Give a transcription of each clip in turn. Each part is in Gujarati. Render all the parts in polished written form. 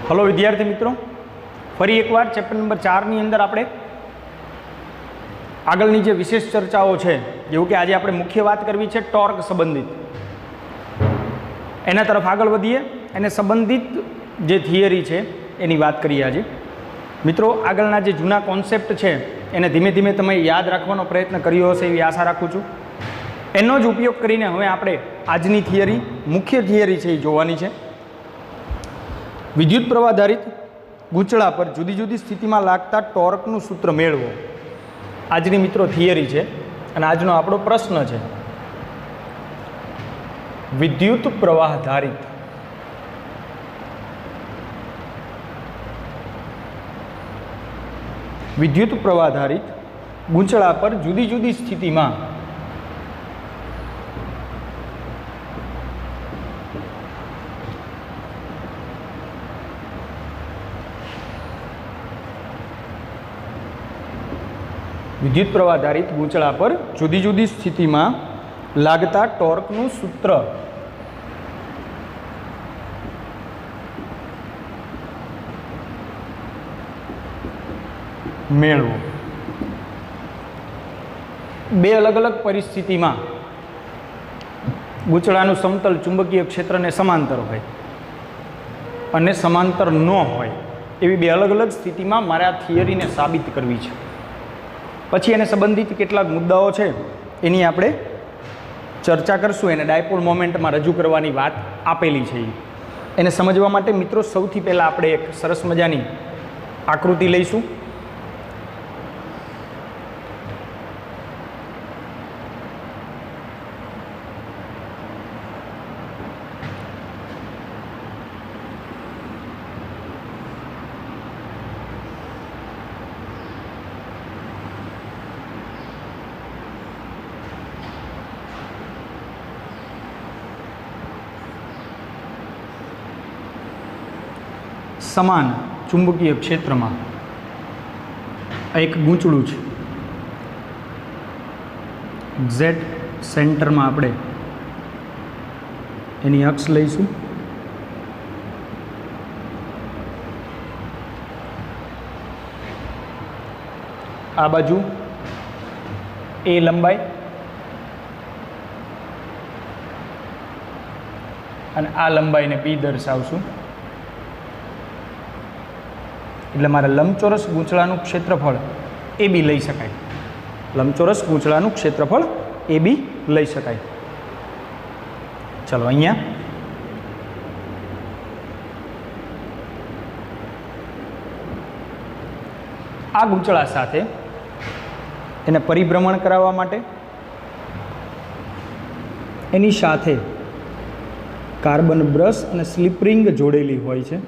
हेलो विद्यार्थी मित्रों, फरी एक बार चैप्टर नंबर 4 ની અંદર આપણે આગળની જે વિશેષ ચર્ચાઓ છે, જેવું કે આજે આપણે મુખ્ય વાત કરવી છે ટોર્ક સંબંધિત, એના તરફ આગળ વધીએ અને સંબંધિત જે થિયરી છે એની વાત કરીએ આજે. મિત્રો, આગળના જે જૂના કોન્સેપ્ટ છે એને ધીમે ધીમે તમે યાદ રાખવાનો પ્રયત્ન કર્યો હશે એવી આશા રાખું છું. એનો જ ઉપયોગ કરીને હવે આપણે આજની થિયરી, મુખ્ય થિયરી છે એ જોવાની છે. વિદ્યુત પ્રવાહ આધારિત ગૂંચળા પર જુદી જુદી સ્થિતિમાં લાગતા ટોર્કનું સૂત્ર મેળવો, આજની મિત્રો થિયરી છે અને આજનો આપણો પ્રશ્ન છે. વિદ્યુત પ્રવાહ આધારિત ગૂંચળા પર જુદી જુદી સ્થિતિમાં લાગતા ટોર્કનું સૂત્ર મેળવો. બે અલગ અલગ પરિસ્થિતિમાં ગૂંચળાનું સમતલ ચુંબકીય ક્ષેત્રને સમાંતર હોય અને સમાંતર ન હોય એવી બે અલગ અલગ સ્થિતિમાં મારે આ થિયરીને સાબિત કરવી છે. પછી એને સંબંધિત કેટલાક મુદ્દાઓ છે એની આપણે ચર્ચા કરશું. એને ડાયપોલ મોમેન્ટમાં રજૂ કરવાની વાત આપેલી છે. એને સમજવા માટે મિત્રો સૌથી પહેલાં આપણે એક સરસ મજાની આકૃતિ લઈશું. સમાન ચુંબકીય ક્ષેત્રમાં એક ગૂંચળું છે. એક્ઝેક્ટ સેન્ટરમાં આપણે એની અક્ષ લઈશું. આ બાજુ એ લંબાઈ અને આ લંબાઈને પી દર્શાવશું. એટલે મારે લંબચોરસ ગૂંચળાનું ક્ષેત્રફળ એ બી લઈ શકાય. લંબચોરસ ગૂંચળાનું ક્ષેત્રફળ એ બી લઈ શકાય. ચલો, અહીંયા આ ગૂંચળા સાથે એને પરિભ્રમણ કરાવવા માટે એની સાથે કાર્બન બ્રશ અને સ્લિપ રિંગ જોડેલી હોય છે.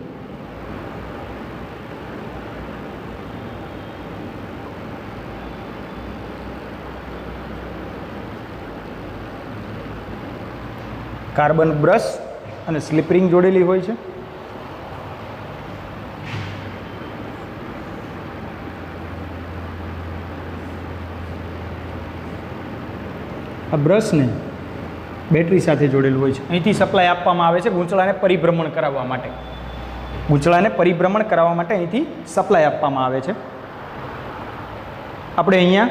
કાર્બન બ્રશ અને સ્લિપ રિંગ જોડેલી હોય છે. આ બ્રશને બેટરી સાથે જોડેલું હોય છે. અહીંથી સપ્લાય આપવામાં આવે છે ગૂંચળાને પરિભ્રમણ કરાવવા માટે. અહીંથી સપ્લાય આપવામાં આવે છે. આપણે અહીંયા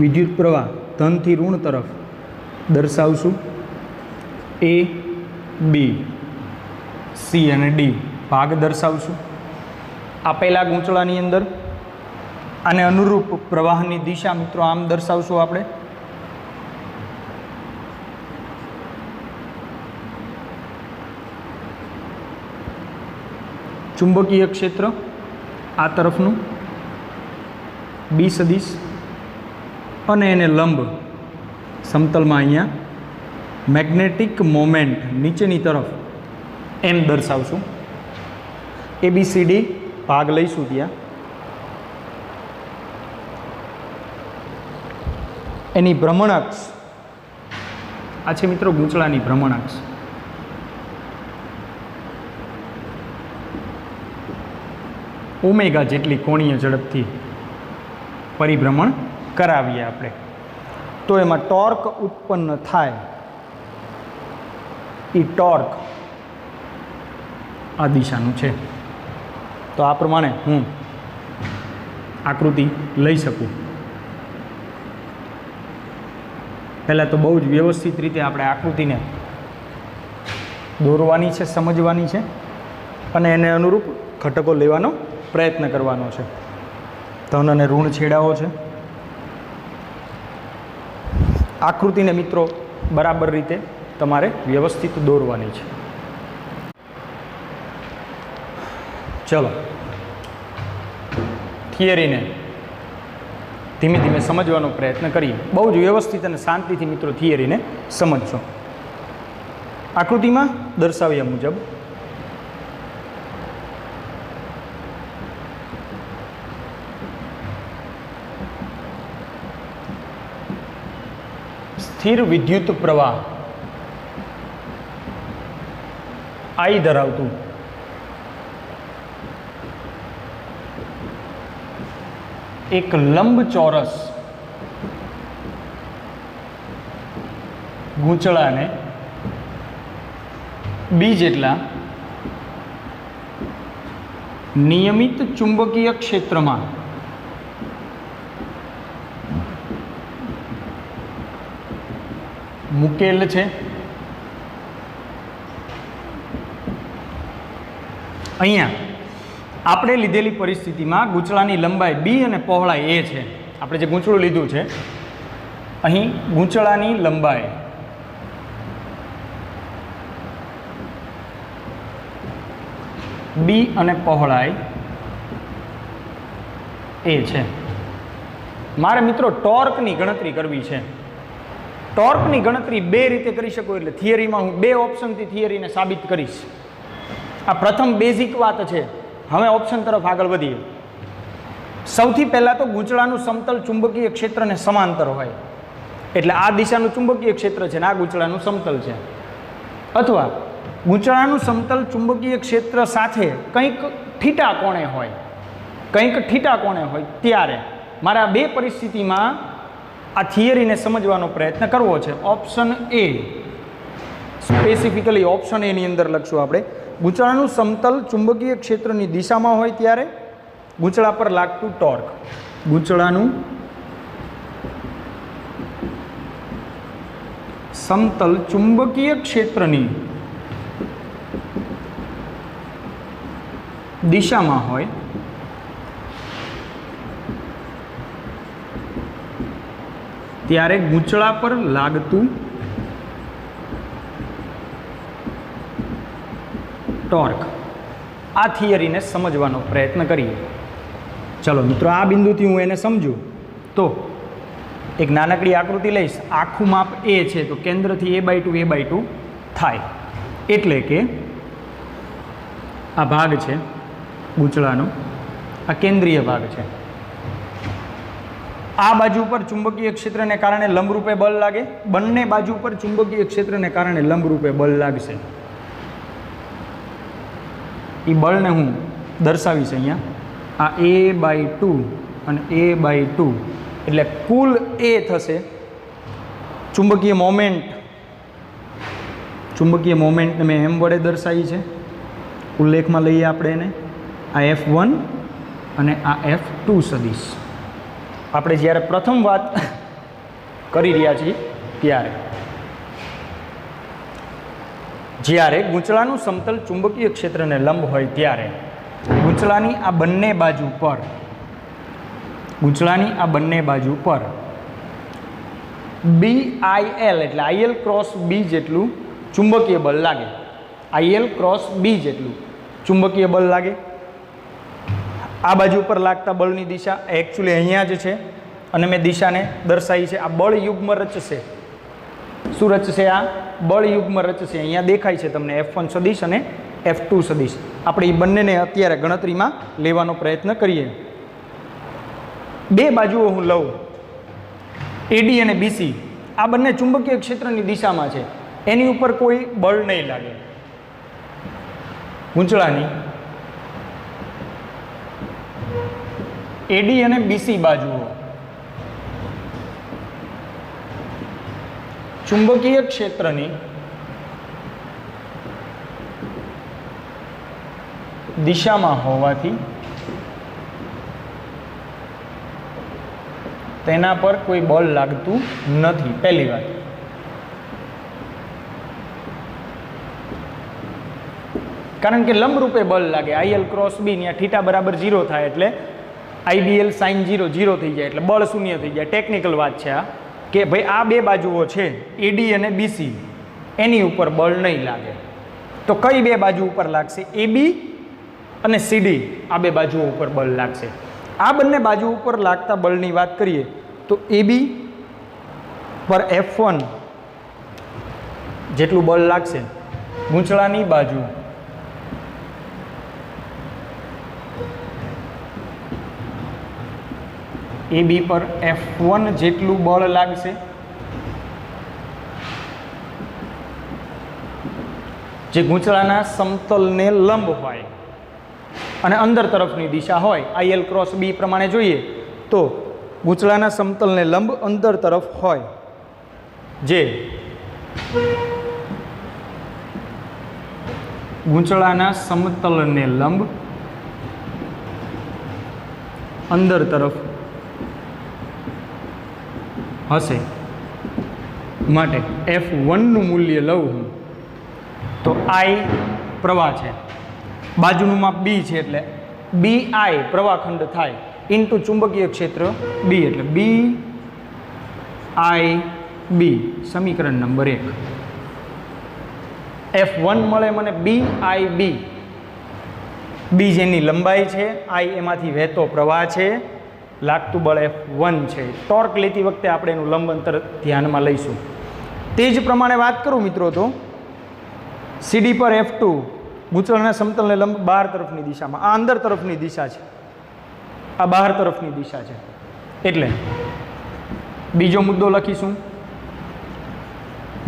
વિદ્યુત પ્રવાહ ધનથી ઋણ તરફ દર્શાવશું. એ, બી, સી અને ડી ભાગ દર્શાવશું. આપેલા ગૂંચળાની અંદર આને અનુરૂપ પ્રવાહની દિશા મિત્રો આમ દર્શાવશું આપણે. ચુંબકીય ક્ષેત્ર આ તરફનું બી સદિશ અને એને લંબ સમતલમાં અહીંયા મેગ્નેટિક મોમેન્ટ નીચેની તરફ એમ દર્શાવશું. ABCD ભાગ લઈશું. ત્યાં એની ભ્રમણાક્ષ આ છે મિત્રો ગૂંચળાની ભ્રમણાક્ષ. ઓમેગા જેટલી કોણીય ઝડપથી પરિભ્રમણ કરાવીએ આપણે તો એમાં ટોર્ક ઉત્પન્ન થાય. એ ટોર્ક આ દિશાનું છે. તો આ પ્રમાણે હું આકૃતિ લઈ શકું. પહેલાં તો બહુ જ વ્યવસ્થિત રીતે આપણે આકૃતિને દોરવાની છે, સમજવાની છે અને એને અનુરૂપ ઘટકો લેવાનો પ્રયત્ન કરવાનો છે. ધન અને ઋણ છેડાઓ છે. આકૃતિને મિત્રો બરાબર રીતે તમારે વ્યવસ્થિત દોરવાની છે. ચલો, થિયરીને ધીમે ધીમે સમજવાનો પ્રયત્ન કરીએ. બહુ જ વ્યવસ્થિત અને શાંતિથી મિત્રો થિયરીને સમજશો. આકૃતિમાં દર્શાવ્યા મુજબ સ્થિર વિદ્યુત પ્રવાહ I ધરાવતું એક લંબચોરસ ગૂંચળાને B જેટલા નિયમિત ચુંબકીય ક્ષેત્રમાં મૂકેલ છે. અહીંયા આપણે લીધેલી પરિસ્થિતિમાં ગૂંચળાની લંબાઈ B અને પહોળાઈ A છે. આપણે જે ગૂંચળું લીધું છે, અહીં ગૂંચળાની લંબાઈ B અને પહોળાઈ A છે. મારે મિત્રો ટોર્કની ગણતરી કરવી છે. ટોર્કની ગણતરી બે રીતે કરી શકો. એટલે થિયરીમાં હું બે ઓપ્શનથી થિયરીને સાબિત કરીશ. આ પ્રથમ બેઝિક વાત છે. હવે ઓપ્શન તરફ આગળ વધીએ. સૌથી પહેલાં તો ગૂંચળાનું સમતલ ચુંબકીય ક્ષેત્રને સમાંતર હોય. એટલે આ દિશાનું ચુંબકીય ક્ષેત્ર છે ને આ ગૂંચળાનું સમતલ છે. અથવા ગૂંચળાનું સમતલ ચુંબકીય ક્ષેત્ર સાથે કંઈક થીટા કોણે હોય, કંઈક થીટા કોણે હોય, ત્યારે મારે આ બે પરિસ્થિતિમાં આ થિયરીને સમજવાનો પ્રયત્ન કરવો છે. ઓપ્શન એ, સ્પેસિફિકલી ઓપ્શન એની અંદર લખશું આપણે. ગૂંચળાનું સમતલ ચુંબકીય ક્ષેત્રની દિશામાં હોય ત્યારે ગૂંચળા પર લાગતું ટોર્ક. ગૂંચળાનું સમતલ ચુંબકીય ક્ષેત્રની દિશામાં હોય ત્યારે ગૂંચળા પર લાગતું ટોર્ક. આ થિયરીને સમજવાનો પ્રયત્ન કરીએ. ચલો મિત્રો, આ બિંદુથી હું એને સમજું તો એક નાનકડી આકૃતિ લઈશ. આખું માપ A છે તો કેન્દ્રથી A/2 થાય. એટલે કે આ ભાગ છે ગૂંચળાનો, આ કેન્દ્રીય ભાગ છે. આ બાજુ પર ચુંબકીય ક્ષેત્રને કારણે લંબરૂપે બળ લાગે. બંને બાજુ પર ચુંબકીય ક્ષેત્રને કારણે લંબરૂપે બળ લાગશે. એ બળને હું દર્શાવીશ અહીંયા. આ A/2 અને A/2 એટલે કુલ A થશે ચુંબકીય મોમેન્ટને મેં M વડે દર્શાવી છે. ઉલ્લેખમાં લઈએ આપણે એને. આ F1 અને આ F2 સદિશ. આપણે જ્યારે પ્રથમ વાત કરી રહ્યા છીએ જ્યારે ગૂંચળાનું સમતલ ચુંબકીય ક્ષેત્રને લંબ હોય ત્યારે ગૂંચળાની આ બંને બાજુ પર BIL એટલે IL ક્રોસ B જેટલું ચુંબકીય બળ લાગે. IL ક્રોસ B જેટલું ચુંબકીય બળ લાગે. આ બાજુ પર લાગતા બળની દિશા એકચ્યુઅલી અહીંયા જ છે અને મેં દિશાને દર્શાવી છે. આ બળ યુગ્મ રચશે. શું રચશે? આ બળ યુગ્મ રચશે. અહીંયા દેખાય છે તમને F1 સદિશ અને F2 સદિશ. આપણે એ બંનેને અત્યારે ગણતરીમાં લેવાનો પ્રયત્ન કરીએ. બે બાજુઓ હું લઉં, AD અને BC. આ બંને ચુંબકીય ક્ષેત્રની દિશામાં છે. એની ઉપર કોઈ બળ નહીં લાગે. ગૂંચળાની AD અને BC બાજુઓ ચુંબકીય ક્ષેત્રની દિશામાં હોવાથી તેના પર કોઈ બળ લાગતું નથી. પહેલી વાત. કારણ કે લંબરૂપે બળ લાગે, IL ક્રોસ બી ત્યાં થીટા બરાબર 0 થાય એટલે IBL સાઇન 0 0 થઈ જાય એટલે બળ શૂન્ય થઈ જાય. ટેકનિકલ વાત છે આ, કે ભાઈ આ બે બાજુઓ છે AD અને BC, એની ઉપર બળ નહીં લાગે. તો કઈ બે બાજુ ઉપર લાગશે? AB અને CD, આ બે બાજુઓ ઉપર બળ લાગશે. આ બંને બાજુ ઉપર લાગતા બળની વાત કરીએ તો AB પર F1 જેટલું બળ લાગશે, ગૂંચળાની બાજુ AB પર F1 જેટલું બળ લાગશે, જે ગૂંચળાના સમતલને લંબ હોય અને અંદર તરફની દિશા હોય. IL ક્રોસ B પ્રમાણે જોઈએ તો ગૂંચળાના સમતલને લંબ અંદર તરફ હોય, જે ગૂંચળાના સમતલને લંબ અંદર તરફ હશે. માટે F1 નું મૂલ્ય લઉં હું તો I પ્રવાહ છે, બાજુનું માપ B છે એટલે BI પ્રવાહખંડ થાય ઇન્ટુ ચુંબકીય ક્ષેત્ર B એટલે BIB, સમીકરણ નંબર 1. F1 મળે મને BIB, B જેની લંબાઈ છે, I એમાંથી વહેતો પ્રવાહ છે, લાગતું બળ F1 છે. ટોર્ક લેતી વખતે આપણે એનું લંબ અંતર ધ્યાનમાં લઈશું. તે જ પ્રમાણે વાત કરું મિત્રો તો CD પર F2 ગૂંચળાના સમતલને લંબ બહાર તરફની દિશામાં, આ અંદર તરફની દિશા છે, આ બહાર તરફની દિશા છે. એટલે બીજો મુદ્દો લખીશું,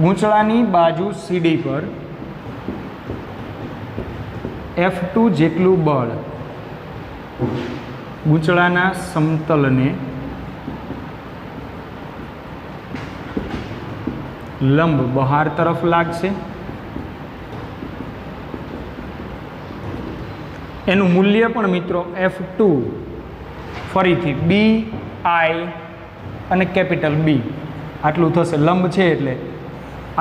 ગૂંચળાની બાજુ CD પર F2 જેટલું બળ ગૂંચળાના સમતલને લંબ બહાર તરફ લાગશે. એનું મૂલ્ય પણ મિત્રો F2 ફરીથી BI અને કેપિટલ B આટલું થશે. લંબ છે એટલે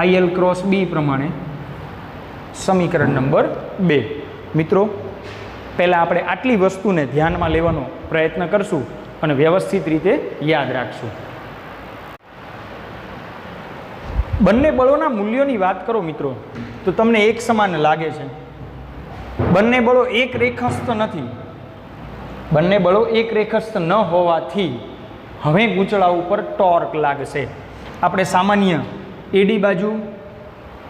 IL ક્રોસ B પ્રમાણે સમીકરણ નંબર 2. મિત્રો પહેલાં આપણે આટલી વસ્તુને ધ્યાનમાં લેવાનો પ્રયત્ન કરશું અને વ્યવસ્થિત રીતે યાદ રાખશું. બંને બળોના મૂલ્યોની વાત કરો મિત્રો તો તમને એક સમાન લાગે છે. બંને બળો એક રેખસ્થ નથી. બંને બળો એક રેખસ્થ ન હોવાથી હવે ગૂંચળા ઉપર ટોર્ક લાગશે. આપણે સામાન્ય AD બાજુ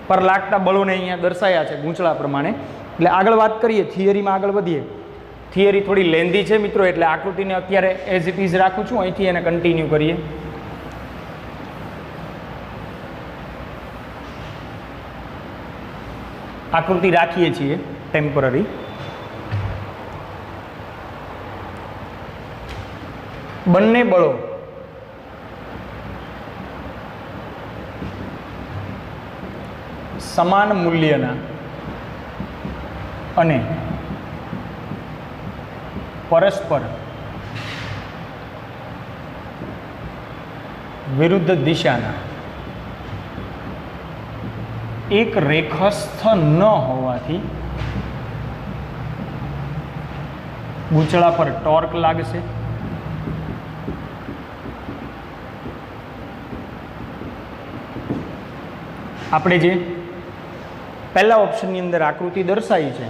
પર લાગતા બળોને અહીંયા દર્શાયા છે ગૂંચળા પ્રમાણે. એટલે આગળ વાત કરીએ, થિયરીમાં આગળ વધીએ. થિયરી થોડી લેન્ધી છે મિત્રો, એટલે આકૃતિને અત્યારે એઝ ઇટ ઇઝ રાખું છું, અહીંથી એને કન્ટિન્યુ કરીએ. આકૃતિ રાખીએ છીએ ટેમ્પરરી. બંને બળો સમાન મૂલ્યના અને પરસ્પર વિરુદ્ધ દિશાના એક રેખસ્થ ન હોવાથી ગૂંચળા પર ટોર્ક લાગશે. આપણે જે પહેલા ઓપ્શનની અંદર આકૃતિ દર્શાવી છે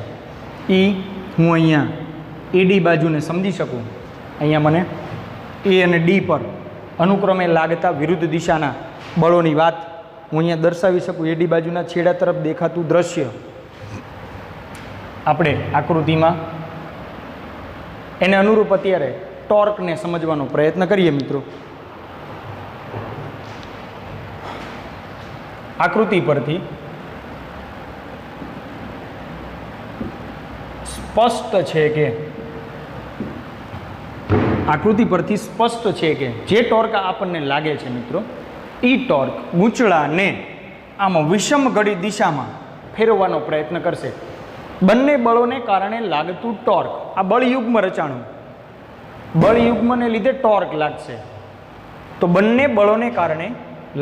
એ હું અહીંયા AD બાજુને સમજી શકું. અહીંયા મને A અને D પર અનુક્રમે લાગતા વિરુદ્ધ દિશાના બળોની વાત હું અહીંયા દર્શાવી શકું. AD બાજુના છેડા તરફ દેખાતું દ્રશ્ય આપણે આકૃતિમાં એને અનુરૂપ અત્યારે ટોર્કને સમજવાનો પ્રયત્ન કરીએ મિત્રો. આકૃતિ પરથી સ્પષ્ટ છે કે જે ટોર્ક આપણને લાગે છે મિત્રો, એ ટોર્ક ગૂંચળાને આમાં વિષમ ઘડી દિશામાં ફેરવવાનો પ્રયત્ન કરશે. બંને બળોને કારણે લાગતું ટોર્ક, આ બળયુગ્મ રચાણું, બળયુગ્મને લીધે ટોર્ક લાગશે. તો બંને બળોને કારણે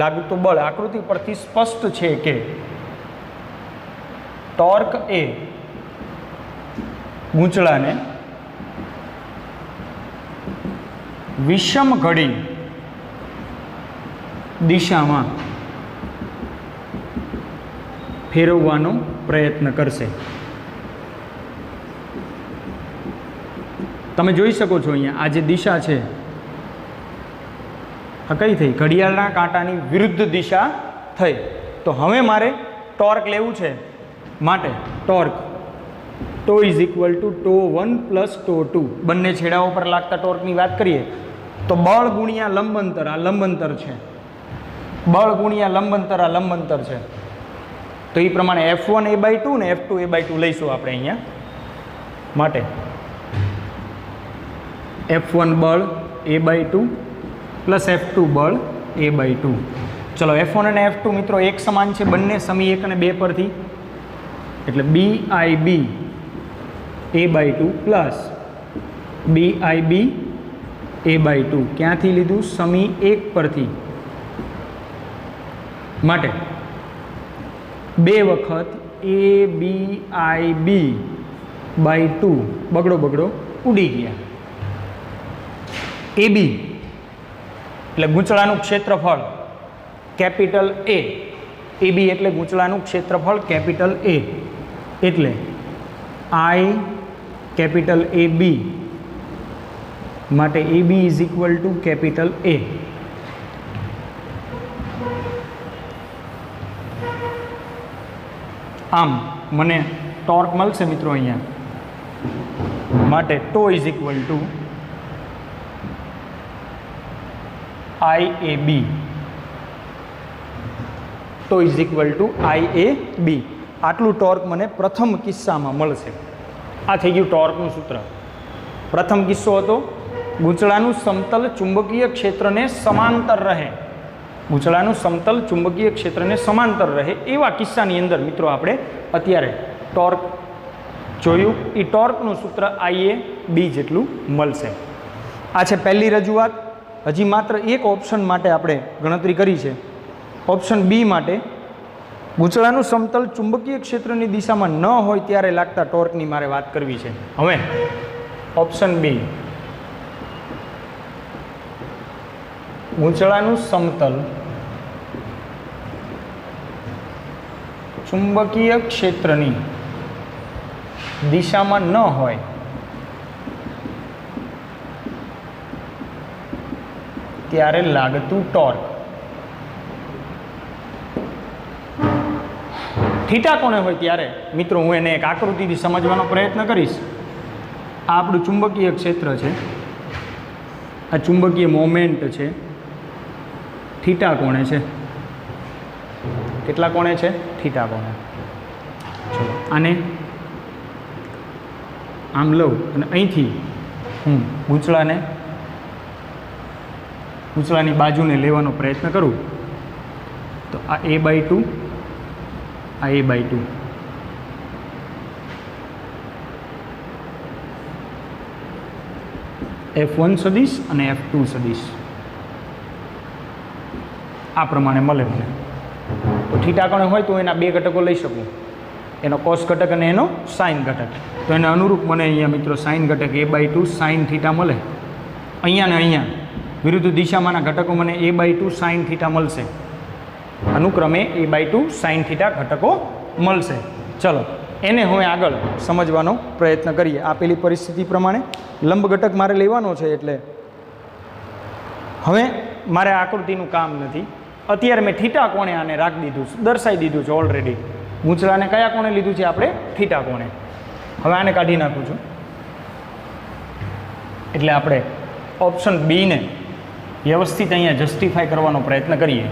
લાગતું બળ આકૃતિ પરથી સ્પષ્ટ છે કે ટોર્ક એ ગૂંચળાને વિષમ ઘડી દિશામાં ફેરવવાનો પ્રયત્ન કરશે. તમે જોઈ શકો છો અહીંયા આ જે દિશા છે આ કઈ થઈ? ઘડિયાળના કાંટાની વિરુદ્ધ દિશા થઈ. તો હવે મારે ટોર્ક લેવું છે, માટે torque tau is equal to tau 1 plus tau 2. બંને છેડાઓ પર લાગતા ટોર્કની વાત કરીએ તો બળ ગુણ્યા લંબંતર, આ લંબંતર છે, બળ ગુણ્યા લંબંતર, આ લંબંતર છે. તો એ પ્રમાણે F1 a/2 ને F2 a/2 લઈશું આપણે અહીંયા. માટે F1 બળ a/2 પ્લસ F2 બળ a/2. ચલો F1 અને F2 મિત્રો એક સમાન છે, બંને સમી 1 અને 2 પરથી, એટલે BIB a/2 plus BIB a/2 ક્યાંથી લીધું? સમી 1 પરથી. માટે 2 વખત ABIB/2 બગડો ઉડી ગયા. AB એટલે ગૂંચળાનું ક્ષેત્રફળ કેપિટલ A, AB એટલે ગૂંચળાનું ક્ષેત્રફળ કેપિટલ A, એટલે I કેપિટલ AB, માટે AB is equal to capital A. આમ મને ટોર્ક મળશે મિત્રો અહીંયા. માટે tau is equal to IAB, tau is equal to IAB. આટલું ટોર્ક મને પ્રથમ કિસ્સામાં મળશે. આ થઈ ગયું ટોર્કનું સૂત્ર. પ્રથમ કિસ્સો હતો ગૂંચળાનું સમતલ ચુંબકીય ક્ષેત્રને સમાંતર રહે, ગૂંચળાનું સમતલ ચુંબકીય ક્ષેત્રને સમાંતર રહે એવા કિસ્સાની અંદર મિત્રો આપણે અત્યારે ટોર્ક જોયું. એ ટોર્કનું સૂત્ર IAB જેટલું મળશે. આ છે પહેલી રજૂઆત. હજી માત્ર એક ઓપ્શન માટે આપણે ગણતરી કરી છે. ઓપ્શન બી માટે ગૂંચળાનું સમતલ ચુંબકીય ક્ષેત્રની દિશામાં ન હોય ત્યારે લાગતા ટોર્કની મારે વાત કરવી છે. હવે ઓપ્શન બી, ગૂંચળાનું સમતલ ચુંબકીય ક્ષેત્રની દિશામાં ન હોય ત્યારે લાગતું ટોર્ક. થીટા કોણે હોય ત્યારે મિત્રો હું એને એક આકૃતિથી સમજવાનો પ્રયત્ન કરીશ. આ આપણું ચુંબકીય ક્ષેત્ર છે, આ ચુંબકીય મોમેન્ટ છે, થીટા કોણે છે, કેટલા કોણે છે? થીટા કોણે. ચલો આને આમ લઉં અને અહીંથી હું ગૂંચળાની બાજુને લેવાનો પ્રયત્ન કરું તો આ a/2, આ a/2. F1 સદિશ અને F2 સદિશ આ પ્રમાણે મળે મને. તો થીટા કોણે હોય તો એના બે ઘટકો લઈ શકું, એનો કોસ ઘટક અને એનો સાઇન ઘટક. તો એને અનુરૂપ મને અહીંયા મિત્રો સાઇન ઘટક a/2 સાઇન થીટા મળે. અહીંયા ને અહીંયા વિરુદ્ધ દિશામાંના ઘટકો મને a/2 સાઇન થીટા મળશે. અનુક્રમે a/2 સાઇન થીટા ઘટકો મળશે. ચલો એને હવે આગળ સમજવાનો પ્રયત્ન કરીએ. આપેલી પરિસ્થિતિ પ્રમાણે લંબ ઘટક મારે લેવાનો છે, એટલે હવે મારે આકૃતિનું કામ નથી. અત્યારે મેં થીટા કોણે આને રાખી દીધું, દર્શાવી દીધું છે ઓલરેડી. ગૂંચળાને કયા કોણે લીધું છે આપણે? થીટા કોણે. હવે આને કાઢી નાખું છું. એટલે આપણે ઓપ્શન બીને વ્યવસ્થિત અહીંયા જસ્ટિફાય કરવાનો પ્રયત્ન કરીએ.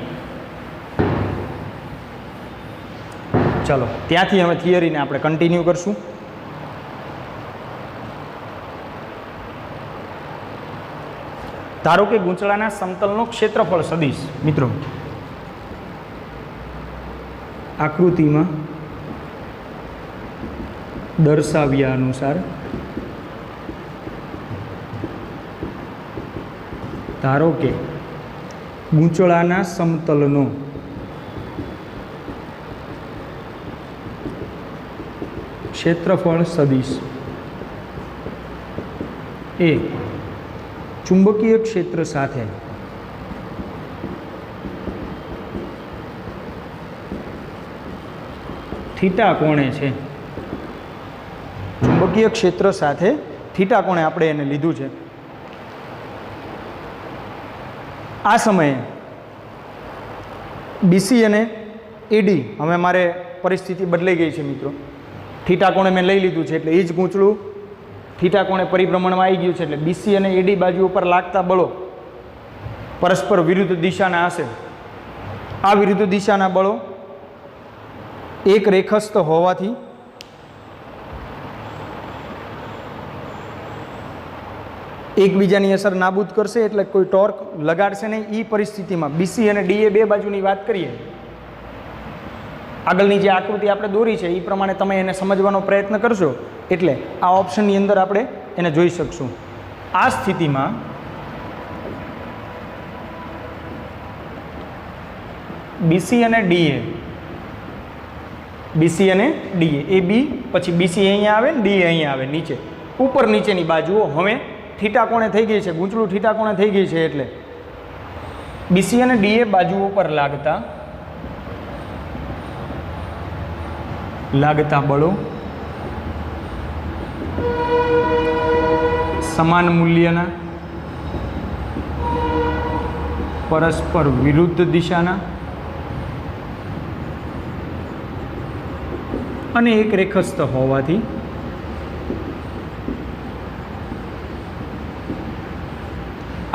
ચલો ત્યાંથી હવે થિયરીને આપણે કન્ટિન્યુ કરશું. ધારો કે ગૂંચળાના સમતલનો ક્ષેત્રફળ સદિશ મિત્રો આકૃતિમાં દર્શાવ્યા અનુસાર ધારો કે ગૂંચળાના સમતલનો ક્ષેત્રફળ સદિશ એ ચુંબકીય ક્ષેત્ર સાથે થીટા કોણે છે. ચુંબકીય ક્ષેત્ર સાથે થીટા કોણે આપણે એને લીધું છે. આ સમયે બીસી અને એડી, હવે મારે પરિસ્થિતિ બદલાઈ ગઈ છે મિત્રો. થીટા કોણે મેં લઈ લીધું છે એટલે એ જ ગૂંચળું થીટા કોણે પરિભ્રમણમાં આવી ગયું છે એટલે બીસી અને એડી બાજુ ઉપર લાગતા બળો પરસ્પર વિરુદ્ધ દિશાના હશે. આ વિરુદ્ધ દિશાના બળો એક રેખસ્થ હોવાથી એકબીજાની અસર નાબૂદ કરશે એટલે કોઈ ટોર્ક લગાડશે નહીં. એ પરિસ્થિતિમાં બીસી અને ડીએ બે બાજુની વાત કરીએ, આગળની જે આકૃતિ આપણે દોરી છે એ પ્રમાણે તમે એને સમજવાનો પ્રયત્ન કરશો એટલે આ ઓપ્શનની અંદર આપણે એને જોઈ શકશું. આ સ્થિતિમાં બીસી અને ડીએ એ બી, પછી બીસી અહીંયા આવે ને ડીએ અહીંયા આવે નીચે, ઉપર નીચેની બાજુઓ હવે થીટા કોણે થઈ ગઈ છે, ગૂંચળું થીટા કોણે થઈ ગઈ છે એટલે બીસી અને ડીએ બાજુઓ પર લાગતા બળો સમાન મૂલ્યના પરસ્પર વિરુદ્ધ દિશાના અને એક રેખસ્થ હોવાથી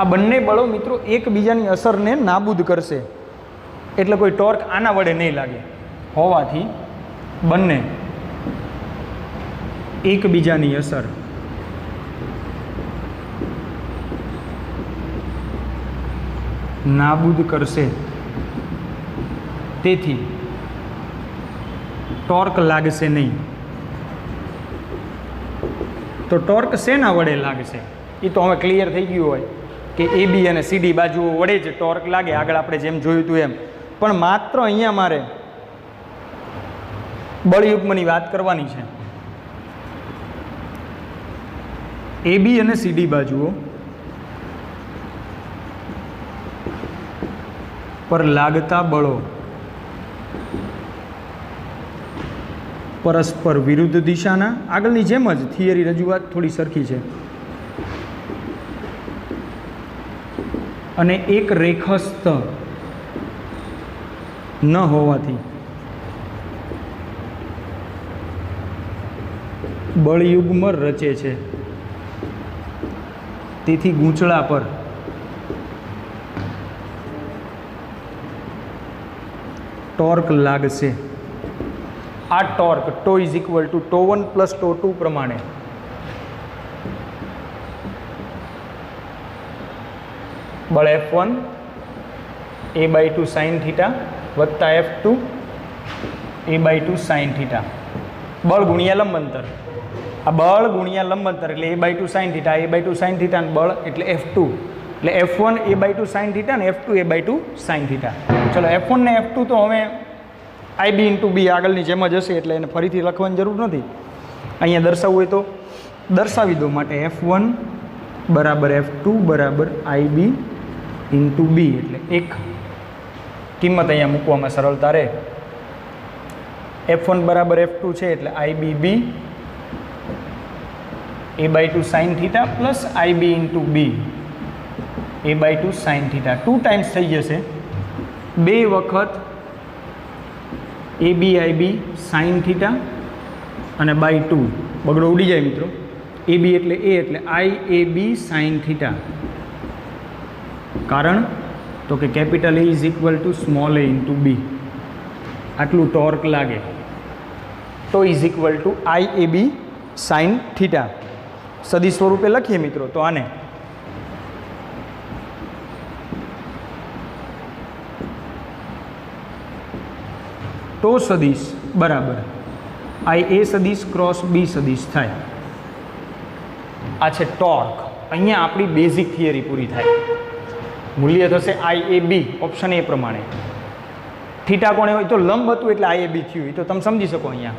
આ બંને બળો મિત્રો એકબીજાની અસરને નાબૂદ કરશે એટલે કોઈ ટોર્ક આના વડે નહીં લાગે હોવાથી બંને એકબીજાની અસર નાબૂદ કરશે, તેથી ટોર્ક લાગશે નહીં. તો ટોર્ક શેના વડે લાગશે એ તો હવે ક્લિયર થઈ ગયું હોય કે એ બી અને સીડી બાજુઓ વડે જ ટોર્ક લાગે, આગળ આપણે જેમ જોયું હતું એમ. પણ માત્ર અહીંયા મારે બળયુગ્મની વાત કરવાની છે. એ બી અને સીડી બાજુઓ પર લાગતા બળો પરસ્પર વિરુદ્ધ દિશાના, આગળની જેમ જ થિયરી રજૂઆત થોડી સરખી છે, અને એક રેખસ્થ ન હોવાથી બળયુગ્મ રચે છે. તેથી ગૂંચળા પર ટોર્ક લાગશે. આ torque tau is equal to tau 1 plus tau 2 પ્રમાણે બળ F1 a/2 સાઇન થીટા વત્તા F2 a/2 સાઇન થીટા, બળ ગુણ્યા લંબાંતર. આ બળ ગુણ્યા લંબાંતર એટલે a/2 sine theta, a/2 sine theta બળ એટલે F2 એટલે F1 a/2 સાઇન થીટા ને F2 a/2 સાઇન થીટા. ચલો F1 ને F2 તો હવે IB ઇન્ટુ બી આગળની જેમ જ હશે એટલે એને ફરીથી લખવાની જરૂર નથી. અહીંયા દર્શાવવું હોય તો દર્શાવી દો. માટે F1 બરાબર F2 બરાબર IB ઇન્ટુ બી એટલે એક કિંમત અહીંયા મૂકવામાં સરળતા રહે. F1 બરાબર F2 છે એટલે IB B a/2 sine theta plus IB into B a/2 sine theta 2 times થઈ જશે. 2 વખત ABIB સાઇન થીટા અને બાય 2 બગડો ઉડી જાય મિત્રો. AB એટલે A એટલે IAB સાઇન થીટા. કારણ તો કે capital A is equal to small a into B. આટલું ટોર્ક લાગે તો is equal to IAB sine theta. સદી સ્વરૂપે લખીએ મિત્રો તો આને ટો સદીશ બરાબર આઈ એ સદીશ ક્રોસ બી સદીશ થાય. આ છે ટોર્ક. અહીંયા આપણી બેઝિક થિયરી પૂરી થાય. મૂલ્ય થશે આઈ એ બી, ઓપ્શન એ પ્રમાણે. થીટા કોણે હોય તો લંબ હતું એટલે આઈ એ બી થયું, એ તો તમે સમજી શકો. અહીંયા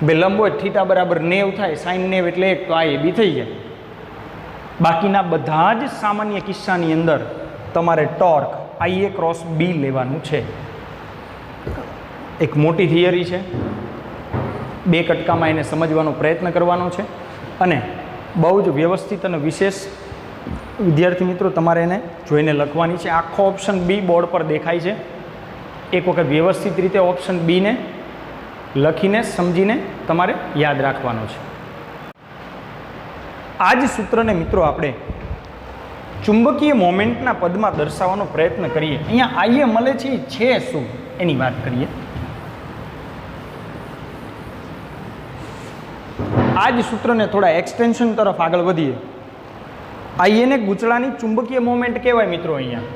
બે લંબ હોય, થીટા બરાબર 90 થાય, સાઈન 90 એટલે 1, તો આઈ એ બી થઈ જાય. બાકીના બધા જ સામાન્ય કિસ્સાની અંદર તમારે ટોર્ક આઈ એ ક્રોસ બી લેવાનું છે. એક મોટી થિયરી છે, 2 કટકામાં એને સમજવાનો પ્રયત્ન કરવાનો છે અને બહુ જ વ્યવસ્થિત અને વિશેષ વિદ્યાર્થી મિત્રો તમારે એને જોઈને લખવાની છે. આખો ઓપ્શન બી બોર્ડ પર દેખાય છે. એક વખત વ્યવસ્થિત રીતે ઓપ્શન બીને લખીને સમજીને તમારે યાદ રાખવાનો છે. આ જ સૂત્રને મિત્રો આપણે ચુંબકીય મોમેન્ટના પદમાં દર્શાવવાનો પ્રયત્ન કરીએ. અહીંયા આઈએ મળે છે શું એની વાત કરીએ. આ જ સૂત્રને થોડા એક્સટેન્શન તરફ આગળ વધીએ. આઈને ગૂંચળાની ચુંબકીય મોમેન્ટ કહેવાય મિત્રો. અહીંયા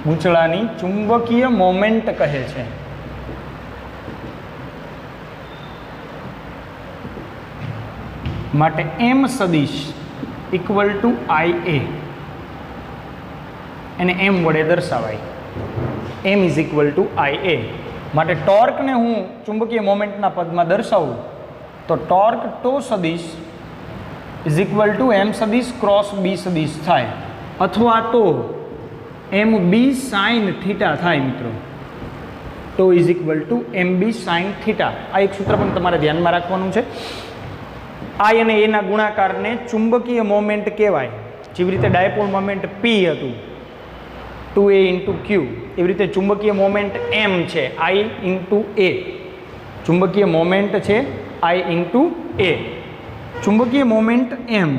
ગૂંચળાની ચુંબકીય મોમેન્ટ કહે છે. માટે એમ સદિશ ઇક્વલ ટુ આઈ એ, એને એમ વડે દર્શાવાય. એમ ઇઝ ઇક્વલ ટુ આઈ એ. માટે ટોર્કને હું ચુંબકીય મોમેન્ટના પદમાં દર્શાવું તો ટોર્ક ટો સદિશ ઇઝ ઇક્વલ ટુ એમ સદિશ ક્રોસ બી સદિશ થાય, અથવા તો એમ બી સાઇન થીટા થાય મિત્રો. Tau is equal to m B sine theta. આ એક સૂત્ર પણ તમારે ધ્યાનમાં રાખવાનું છે. આઈ અને એના ગુણાકારને ચુંબકીય મોમેન્ટ કહેવાય. જેવી રીતે ડાયપોલ મોમેન્ટ પી હતું 2a ઇન્ટુ ક્યુ, એવી રીતે ચુંબકીય મોમેન્ટ એમ છે આઈ ઇન્ટુ એ. ચુંબકીય મોમેન્ટ છે આઈ ઇન્ટુ એ. ચુંબકીય મોમેન્ટ એમ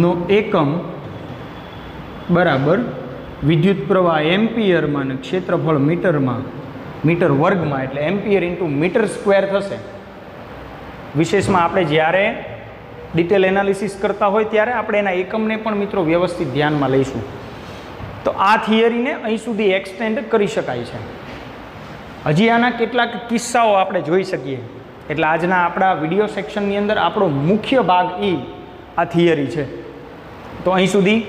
નો એકમ બરાબર વિદ્યુત પ્રવાહ એમ્પિયરમાં અને ક્ષેત્રફળ મીટરમાં, મીટર વર્ગમાં, એટલે એમ્પિયર ઇન્ટુ મીટર સ્ક્વેર થશે. વિશેષમાં આપણે જ્યારે ડિટેલ એનાલિસિસ કરતા હોય ત્યારે આપણે એના એકમને પણ મિત્રો વ્યવસ્થિત ધ્યાનમાં લઈશું. તો આ થિયરીને અહીં સુધી એક્સટેન્ડ કરી શકાય છે. હજી આના કેટલાક કિસ્સાઓ આપણે જોઈ શકીએ. એટલે આજના આપણા વિડીયો સેક્શનની અંદર આપણો મુખ્ય ભાગ આ થિયરી છે. તો અહીં સુધી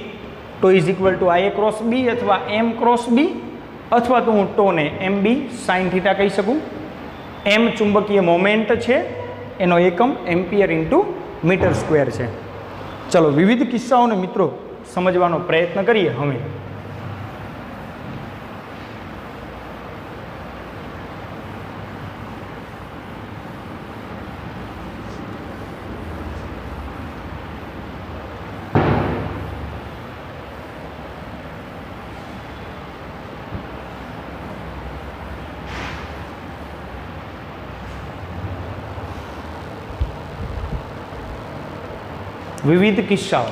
tau is equal to I A cross B અથવા એમ ક્રોસ બી, અથવા તો હું ટોને એમ બી સાઇન થીટા કહી શકું. એમ ચુંબકીય મોમેન્ટ છે, એનો એકમ એમ્પિયર ઇન્ટુ મીટર સ્ક્વેર છે. ચલો વિવિધ કિસ્સાઓને મિત્રો સમજવાનો પ્રયત્ન કરીએ. હવે વિવિધ કિસ્સાઓ,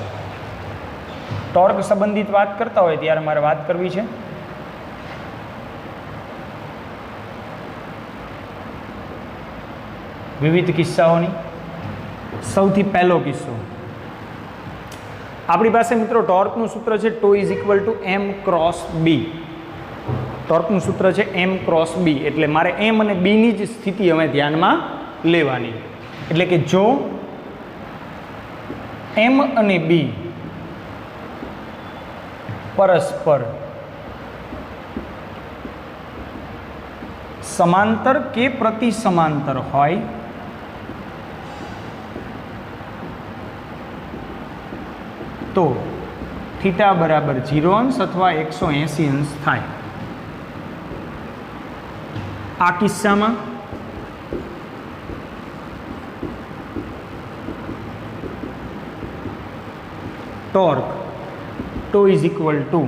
ટોર્ક સંબંધિત વાત કરતા હોય ત્યારે મારે વાત કરવી છે. વિવિધ કિસ્સાઓની સૌથી પહેલો કિસ્સો આપણી પાસે મિત્રો ટોર્કનું સૂત્ર છે tau is equal to m cross B. ટોર્કનું સૂત્ર છે એમ ક્રોસ બી, એટલે મારે એમ અને બીની જ સ્થિતિ હવે ધ્યાનમાં લેવાની. એટલે કે જો એમ અને બી પરસ્પર સમાંતર કે પ્રતિ સમાંતર હોય તો થીટા બરાબર 0 અંશ અથવા 180 અંશ થાય. આ કિસ્સામાં torque tau is equal to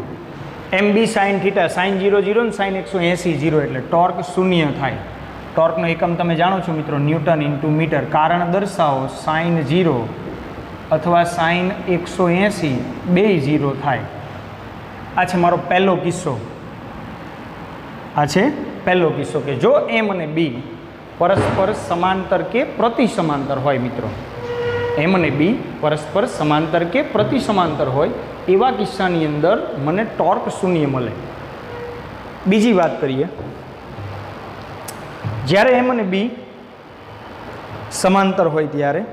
m B sine theta, sine 0 0 અને સાઇન 180 0, એટલે ટોર્ક શૂન્ય થાય. ટોર્કનો એકમ તમે જાણો છો મિત્રો, ન્યૂટન ઇન્ટુ મીટર. કારણ દર્શાવો સાઇન 0 અથવા સાઇન 180 બે 0 થાય. આ છે મારો પહેલો કિસ્સો. આ છે પહેલો કિસ્સો કે જો એમ અને બી પરસ્પર સમાંતર કે પ્રતિ સમાંતર હોય મિત્રો, એમ અને બી પરસ્પર સમાંતર કે પ્રતિ સમાંતર હોય એવા કિસ્સાની અંદર મને ટોર્ક શૂન્ય મળે. બીજી વાત કરીએ, જ્યારે એમ અને બી સમાંતર હોય ત્યારે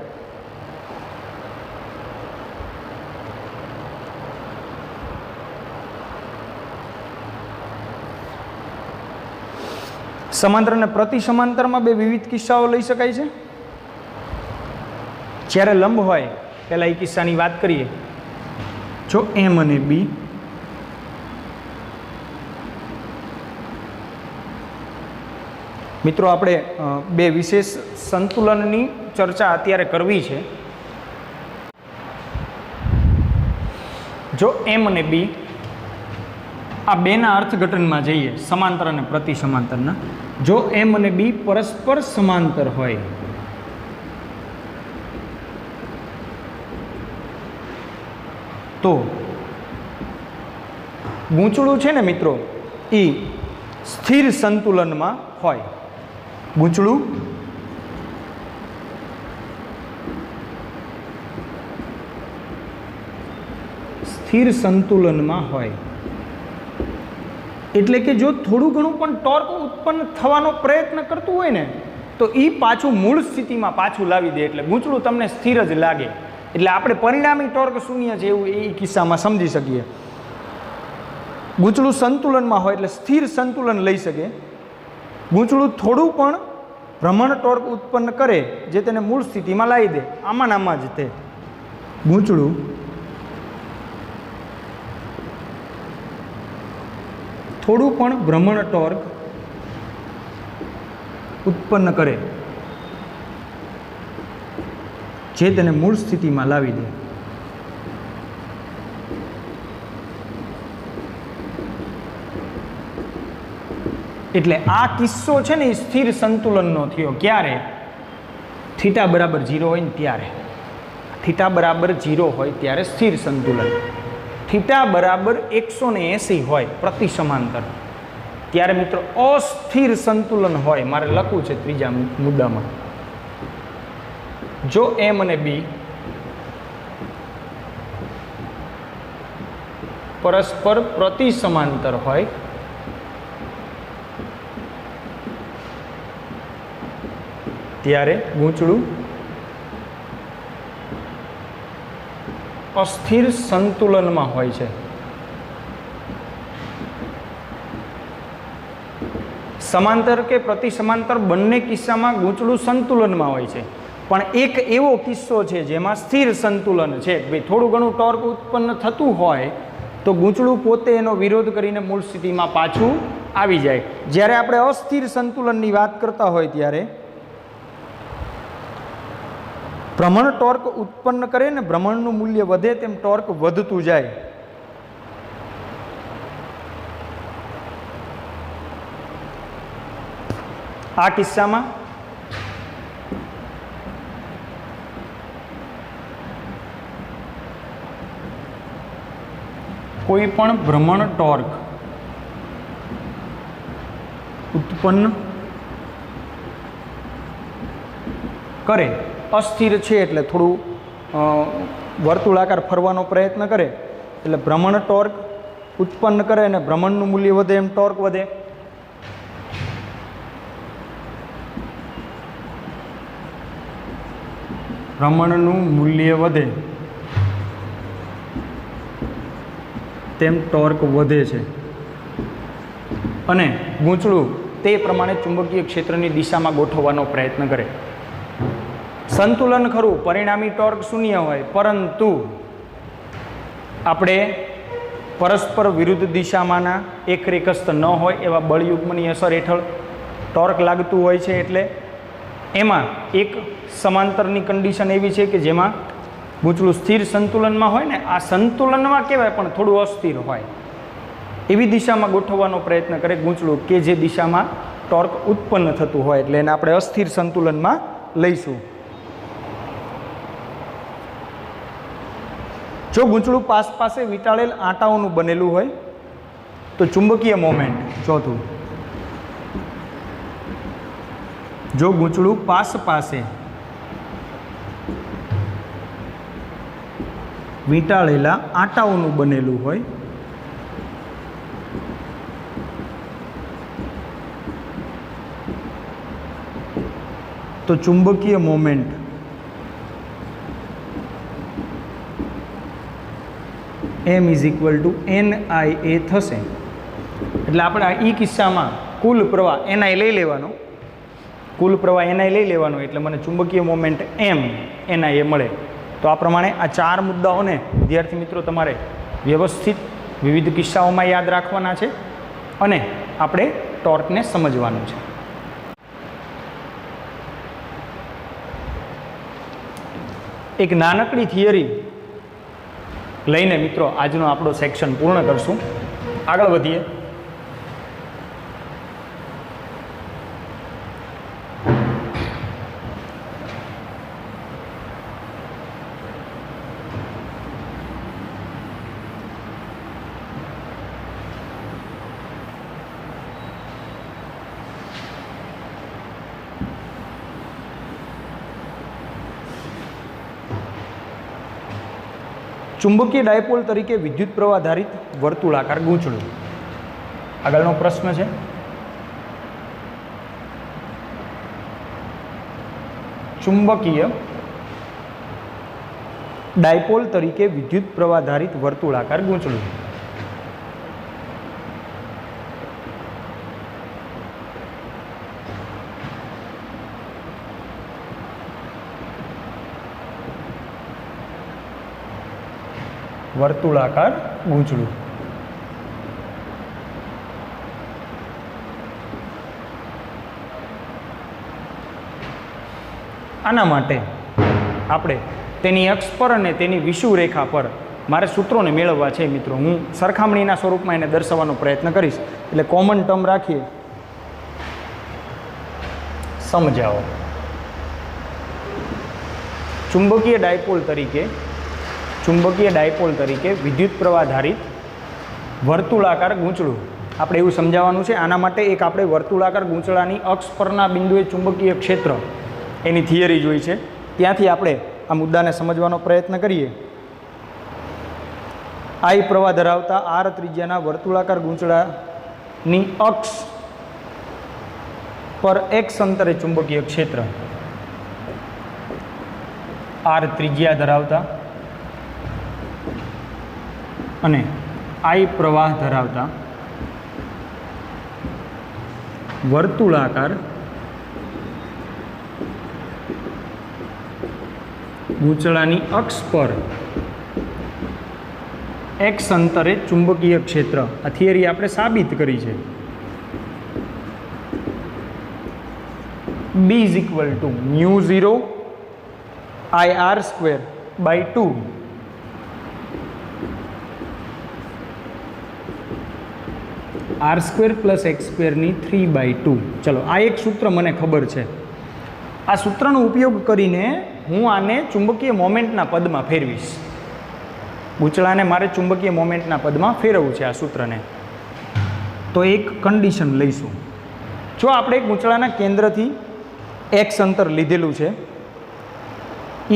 સમાંતર અને પ્રતિ સમાંતરમાં બે વિવિધ કિસ્સાઓ લઈ શકાય છે. જ્યારે લંબ હોય, પહેલાં એ કિસ્સાની વાત કરીએ. જો એમ અને બી મિત્રો આપણે બે વિશેષ સંતુલનની ચર્ચા અત્યારે કરવી છે. જો એમ અને બી આ બેના અર્થઘટનમાં જઈએ, સમાંતર અને પ્રતિ સમાંતરના, જો એમ અને બી પરસ્પર સમાંતર હોય તો ગૂંચળું છે ને મિત્રો એ સ્થિર સંતુલનમાં હોય. ગૂંચળું સ્થિર સંતુલનમાં હોય એટલે કે જો થોડું ઘણું પણ ટોર્ક ઉત્પન્ન થવાનો પ્રયત્ન કરતું હોય ને તો એ પાછું મૂળ સ્થિતિમાં પાછું લાવી દે, એટલે ગૂંચળું તમને સ્થિર જ લાગે. એટલે આપણે પરિણામી ટોર્ક શૂન્ય છે એવું એ કિસ્સામાં સમજી શકીએ. ગૂંચળું સંતુલનમાં હોય એટલે સ્થિર સંતુલન લઈ શકે. ગૂંચળું થોડું પણ ભ્રમણ ટોર્ક ઉત્પન્ન કરે જે તેને મૂળ સ્થિતિમાં લાવી દે. આમાં જ તે ગૂંચળું થોડું પણ ભ્રમણ ટોર્ક ઉત્પન્ન કરે જે તેને મૂળ સ્થિતિમાં લાવી દે. એટલે આ કિસ્સો છે ને એ સ્થિર સંતુલનનો થયો. ક્યારે? થીટા બરાબર 0 હોય ને ત્યારે. થીટા બરાબર 0 હોય ત્યારે સ્થિર સંતુલન. થીટા બરાબર 180 હોય પ્રતિ સમાંતર ત્યારે મિત્રો અસ્થિર સંતુલન હોય. મારે લખવું છે ત્રીજા મુદ્દામાં. જો એમ અને બી પરસ્પર પ્રતિ સમાંતર હોય ત્યારે ગૂંચળું અસ્થિર સંતુલનમાં હોય છે. સમાંતર કે પ્રતિ સમાંતર બંને કિસ્સામાં ગૂંચળું સંતુલનમાં હોય છે, પણ એક એવો કિસ્સો છે જેમાં સ્થિર સંતુલન છે. ભાઈ થોડું ઘણું ટોર્ક ઉત્પન્ન થતું હોય તો ગૂંચળું પોતે એનો વિરોધ કરીને મૂળ સ્થિતિમાં પાછું આવી જાય. જ્યારે આપણે અસ્થિર સંતુલનની વાત કરતા હોય ત્યારે ભ્રમણ ટોર્ક ઉત્પન્ન કરે ને ભ્રમણનું મૂલ્ય વધે તેમ ટોર્ક વધતું જાય. આ કિસ્સામાં કોઈ પણ ભ્રમણ ટોર્ક ઉત્પન્ન કરે, અસ્થિર છે એટલે થોડું વર્તુળાકાર ફરવાનો પ્રયત્ન કરે એટલે ભ્રમણ ટોર્ક ઉત્પન્ન કરે અને ભ્રમણનું મૂલ્ય વધે એમ ટોર્ક વધે. ભ્રમણનું મૂલ્ય વધે તેમ ટોર્ક વધે છે અને ગૂંચળું તે પ્રમાણે ચુંબકીય ક્ષેત્રની દિશામાં ગોઠવવાનો પ્રયત્ન કરે. સંતુલન ખરું, પરિણામી ટોર્ક શૂન્ય હોય, પરંતુ આપણે પરસ્પર વિરુદ્ધ દિશામાંના એક રેખસ્થ ન હોય એવા બળયુગ્મની અસર હેઠળ ટોર્ક લાગતું હોય છે. એટલે એમાં એક સમાંતરની કન્ડિશન એવી છે કે જેમાં ગૂંચળું સ્થિર સંતુલનમાં હોય ને, આ સંતુલનમાં કહેવાય પણ થોડું અસ્થિર હોય એવી દિશામાં ગોઠવવાનો પ્રયત્ન કરે ગૂંચળું કે જે દિશામાં ટોર્ક ઉત્પન્ન થતું હોય. એટલે એને આપણે અસ્થિર સંતુલનમાં લઈશું. જો ગૂંચળું પાસે વીંટાળેલ આંટાઓનું બનેલું હોય તો ચુંબકીય મોમેન્ટ, ચોથું જો ગૂંચળું પાસ પાસે વીંટાળેલા આટાઓનું બનેલું હોય તો ચુંબકીય મોમેન્ટ m = NIA થશે. એટલે આપણે આ કિસ્સામાં કુલ પ્રવાહ NI લઈ લેવાનો, કુલ પ્રવાહ NI લઈ લેવાનો એટલે મને ચુંબકીય મોમેન્ટ m NIA મળે. તો આ પ્રમાણે આ 4 મુદ્દાઓને વિદ્યાર્થી મિત્રો તમારે વ્યવસ્થિત વિવિધ કિસ્સાઓમાં યાદ રાખવાના છે અને આપણે ટોર્કને સમજવાનું છે. એક નાનકડી થિયરી લઈને મિત્રો આજનો આપણો સેક્શન પૂર્ણ કરશું. આગળ વધીએ. ચુંબકીય ડાયપોલ તરીકે વિદ્યુત પ્રવાહ આધારિત વર્તુળાકાર ગૂંચળું. આગળનો પ્રશ્ન છે, ચુંબકીય ડાયપોલ તરીકે વિદ્યુત પ્રવાહ આધારિત વર્તુળાકાર ગૂંચળું. વર્તુળાકાર ગૂંચળું. આના માટે આપણે તેની અક્ષ પર અને તેની વિષુવરેખા પર મારે સૂત્રોને મેળવવા છે મિત્રો. હું સરખામણીના સ્વરૂપમાં એને દર્શાવવાનો પ્રયત્ન કરીશ. એટલે કોમન ટર્મ રાખીએ, સમજાવો. ચુંબકીય ડાયપોલ તરીકે વિદ્યુત પ્રવાહ આધારિત વર્તુળાકાર ગૂંચળું. આપણે એવું સમજાવવાનું છે. આના માટે એક આપણે વર્તુળાકાર ગૂંચળાની અક્ષ પરના બિંદુએ ચુંબકીય ક્ષેત્ર એની થિયરી જોઈ છે. ત્યાંથી આપણે આ મુદ્દાને સમજવાનો પ્રયત્ન કરીએ. I પ્રવાહ ધરાવતા R ત્રિજ્યાના વર્તુળાકાર ગૂંચળાની અક્ષ પર x અંતરે ચુંબકીય ક્ષેત્ર R ત્રિજ્યા ધરાવતા અને I પ્રવાહ ધરાવતા વર્તુળાકાર ગૂંચળાની અક્ષ પર x અંતરે ચુંબકીય ક્ષેત્ર. આ થિયરી આપણે સાબિત કરી છે. B = μ0 IR²/2 R² + x² ની 3/2. ચલો, આ એક સૂત્ર મને ખબર છે. આ સૂત્રનો ઉપયોગ કરીને હું આને ચુંબકીય મોમેન્ટના પદમાં ફેરવીશ. ગૂંચળાને મારે ચુંબકીય મોમેન્ટના પદમાં ફેરવવું છે આ સૂત્રને. તો એક કન્ડિશન લઈશું. જો આપણે ગૂંચળાના કેન્દ્રથી x અંતર લીધેલું છે,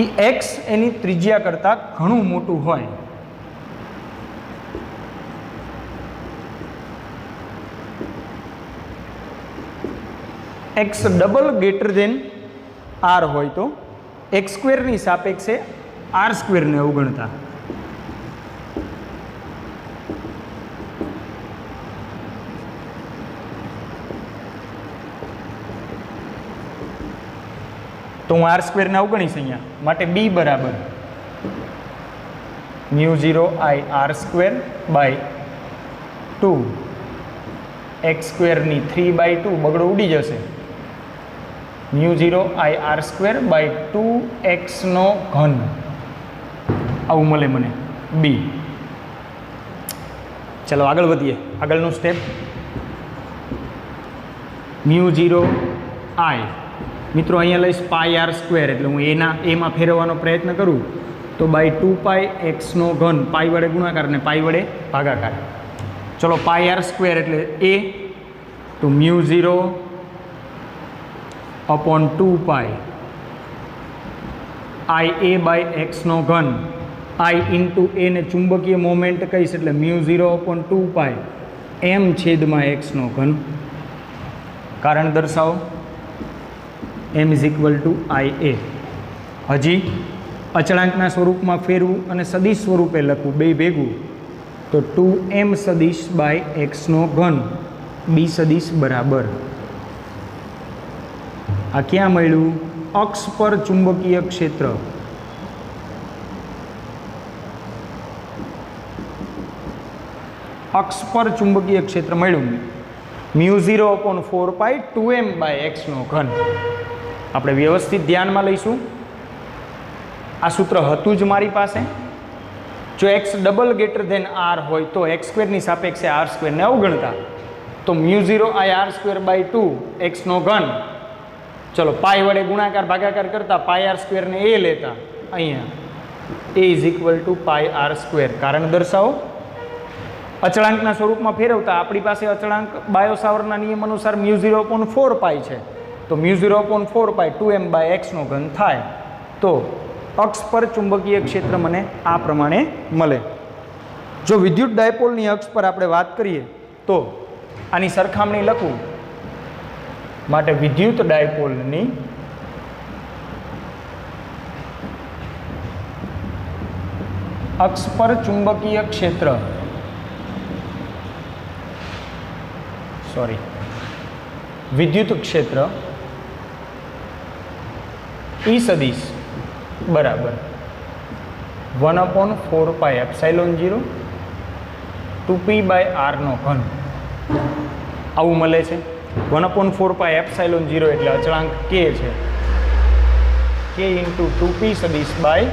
એ x એની ત્રિજ્યા કરતાં ઘણું મોટું હોય, x R હોય તો x² ની સાપેક્ષે R² ને અવગણતા તો હું R² ને અવગણીશ અહીંયા. માટે B = μ0 IR²/2 x² ની 3/2 બગડો ઉડી જશે. μ0 IR²/2 x નો ઘન આવું મળે મને B. ચલો આગળ વધીએ. આગળનું સ્ટેપ μ0 I મિત્રો અહીંયા લઈશ πr² એટલે હું એમાં ફેરવવાનો પ્રયત્ન કરું તો /2π x નો ઘન પાઈ વડે ગુણાકાર અને પાઈ વડે ભાગાકાર. ચલો πr² એટલે a તો μ0 अपॉन 2 पाई आई ए बाय एक्सનો ઘન आई इंटू ए ने चुंबकीय मोमेंट कहीश એટલે μ0 अपॉन 2 पाई एम छेदમાં एक्सનો ઘન कारण दर्शाओ एम इज इक्वल टू आई ए हजी अचळांकना स्वरूपમાં ફેરવું અને સદિશ સ્વરૂપે લખવું બે ભેગું તો 2m સદિશ બાય एक्सનો ઘન બી સદિશ બરાબર આ ક્યાં મળ્યું अक्ष पर चुंबकीय क्षेत्र अक्ष पर चुंबकीय क्षेत्र मळ्युं μ0 अपॉन 4 पाई 2m बाय एक्सનો ઘન આપણે વ્યવસ્થિત ધ્યાનમાં લઈશું આ સૂત્ર હતું જ મારી પાસે જો x double greater than r હોય તો x² ની સાપેક્ષે r² ને અવગણતા તો μ0 i r² બાય 2 एक्सનો ઘન चलो पाई वडे गुणाकार भागाकार करता पाई r² ने ए लेता अहींया a is equal to pi r². कारण दर्शाओ अचळांकना स्वरूपમાં ફેરવતા આપણી પાસે અચળાંક બાયો-સાવરના નિયમ અનુસાર μ0 upon 4 પાઈ છે તો μ0 upon 4 pi 2m by x નો ઘન થાય તો અક્ષ પર ચુંબકીય ક્ષેત્ર મને આ પ્રમાણે મળે. જો વિદ્યુત ડાયપોલની અક્ષ પર આપણે વાત કરીએ તો આની સરખામણી લખું માટે વિદ્યુત ડાયપોલની અક્ષ પર ચુંબકીય ક્ષેત્ર विद्युत क्षेत्र ई सदिश बराबर 1/4 pi epsilon 0 2p by r નો ઘન આવું મળે છે. 1/4 પાઈ એપ્સિલોન 0 એટલે અચળાંક k છે k ઇન્ટુ 2p સદિશ બાય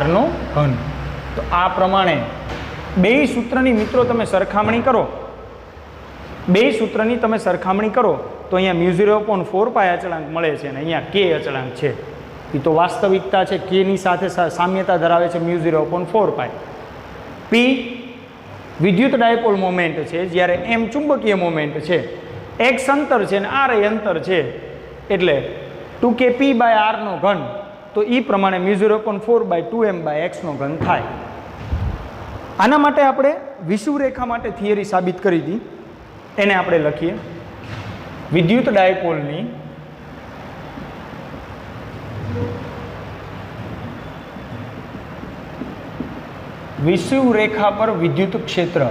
r નો ઘન. તો આ પ્રમાણે બે સૂત્રની મિત્રો તમે સરખામણી કરો બે સૂત્રની તમે સરખામણી કરો તો અહીંયા μ0 upon 4 પાઈ અચળાંક મળે છે અને અહીંયા k અચળાંક છે એ તો વાસ્તવિકતા છે k ની સાથે સામ્યતા ધરાવે છે μ0 upon 4 પાઈ. p વિદ્યુત ડાયપોલ મોમેન્ટ છે જ્યારે m ચુંબકીય મોમેન્ટ છે x અંતર છે અને r એ અંતર છે એટલે 2kp બાય r નો ઘન તો એ પ્રમાણે μ0 upon 4 by 2m by x નો ઘન થાય. આના માટે આપણે વિષુવરેખા માટે થિયરી સાબિત કરી હતી એને આપણે લખીએ વિદ્યુત ડાયપોલની વિષુવરેખા પર વિદ્યુત ક્ષેત્ર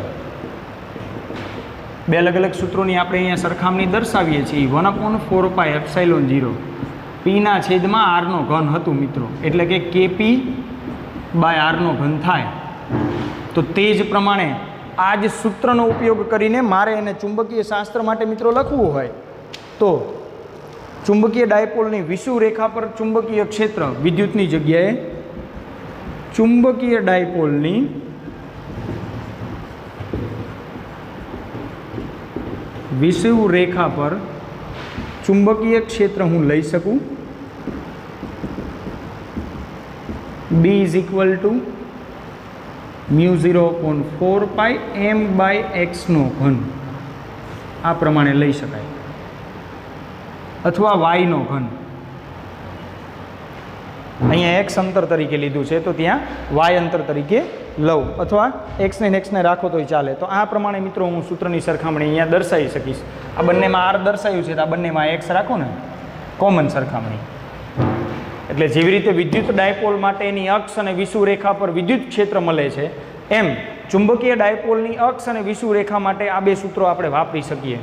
બે અલગ અલગ સૂત્રોની આપણે અહીંયા સરખામણી દર્શાવીએ છીએ 1/4 પાઈ એપ્સિલોન 0 p ના છેદમાં r નો ઘન હતું મિત્રો એટલે કે kp બાય r નો ઘન થાય. તો તે જ પ્રમાણે આ જ સૂત્રનો ઉપયોગ કરીને મારે એને ચુંબકીય શાસ્ત્ર માટે મિત્રો લખવું હોય તો ચુંબકીય ડાયપોલની વિષુવરેખા પર ચુંબકીય ક્ષેત્ર વિદ્યુતની જગ્યાએ ચુંબકીય ડાયપોલની વિષુવરેખા પર ચુંબકીય ક્ષેત્ર હું લઈ શકું B is equal to μ0 upon 4 pi m by x નો ઘન આ પ્રમાણે લઈ શકાય અથવા y નો ઘન અહીંયા x અંતર તરીકે લીધું છે તો ત્યાં y અંતર તરીકે લઉં અથવા x ને x ને રાખો તોય ચાલે. તો આ પ્રમાણે મિત્રો હું સૂત્રની સરખામણી અહીંયા દર્શાવી શકીશ. આ બંનેમાં r દર્શાવ્યું છે તો આ બંનેમાં x રાખો ને કોમન સરખામણી. એટલે જેવી રીતે વિદ્યુત ડાયપોલ માટેની અક્ષ અને વિષુવરેખા પર વિદ્યુત ક્ષેત્ર મળે છે એમ ચુંબકીય ડાયપોલની અક્ષ અને વિષુવરેખા માટે આ બે સૂત્રો આપણે વાપરી શકીએ.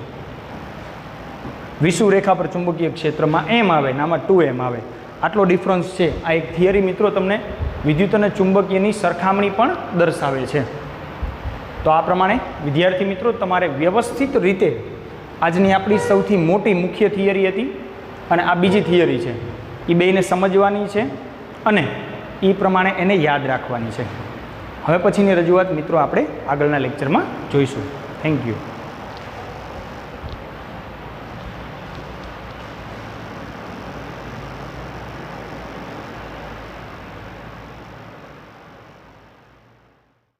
વિષુવરેખા પર ચુંબકીય ક્ષેત્રમાં m આવે ને આમાં 2m આવે. આટલો ડિફરન્સ છે. આ એક થિયરી મિત્રો તમને વિદ્યુત અને ચુંબકીયની સરખામણી પણ દર્શાવે છે. તો આ પ્રમાણે વિદ્યાર્થી મિત્રો તમારે વ્યવસ્થિત રીતે આજની આપણી સૌથી મોટી મુખ્ય થિયરી હતી અને આ બીજી થિયરી છે એ બેને સમજવાની છે અને એ પ્રમાણે એને યાદ રાખવાની છે. હવે પછીની રજૂઆત મિત્રો આપણે આગળના લેક્ચરમાં જોઈશું. Thank you.